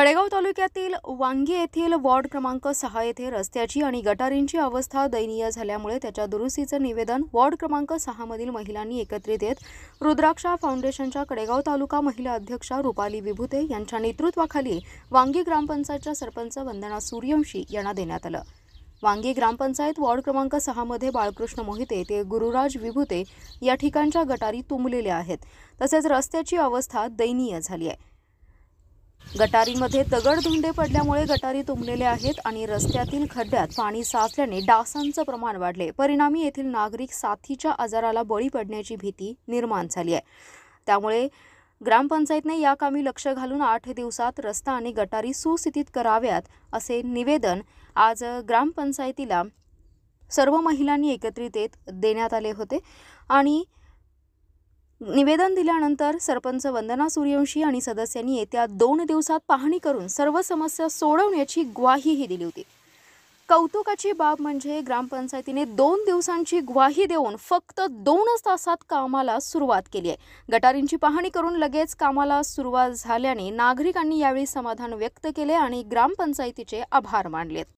कडेगाव तालुक्यातील वांगी येथील वॉर्ड क्रमांक 6 येथे रस्त्याची आणि गटारींची अवस्था दयनीय झाल्यामुळे त्याच्या दुरुस्तीचं निवेदन वॉर्ड क्रमांक 6 मधील महिलांनी एकत्रित येत रुद्राक्षा फाउंडेशनच्या कडेगाव तालुका महिला अध्यक्षा रुपाली विभुते यांच्या नेतृत्वाखाली वांगी ग्रामपंचायतच्या सरपंच वंदना सूर्यवंशी यांना देण्यात आलं। वांगी ग्रामपंचायत वॉर्ड क्रमांक 6 मध्ये बाळकृष्ण मोहिते ते गुरुराज विभुते या ठिकाणच्या गटारी तुंबलेल्या आहेत, तसेच रस्त्याची अवस्था दयनीय झाली आहे। गटारीमध्ये दगडधोंडे पडल्यामुळे गटारी तुंबलेल्या आहेत आणि रस्त्यातील खड्ड्यात पाणी साचल्याने डासांचं प्रमाण वाढले। परिणामी येथील नागरिक साथीच्या आजाराला बळी पडण्याची भीती निर्माण झाली आहे। त्यामुळे ग्रामपंचायतने या कामी लक्ष घालून 8 दिवसात रस्ता आणि गटारी सुस्थितीत कराव्यात असे निवेदन आज ग्रामपंचायतीला सर्व महिलांनी एकत्रित येत देण्यात आले होते आणि निवेदन दिल्यानंतर सरपंच वंदना सूर्यवंशी आणि सदस्यांनी येत्या 2 दिवसात पाहणी करून सर्व समस्या सोडवण्याची ग्वाहीही दिली होती। कौतुकाची बाब म्हणजे ग्रामपंचायतीने 2 दिवसांची ग्वाही देऊन फक्त 2 तासात कामाला सुरुवात केली आहे। गटारींची पाहणी करून लगेच कामाला सुरुवात झाल्याने नागरिकांनी यावेळी समाधान व्यक्त केले आणि ग्रामपंचायतीचे आभार मानले।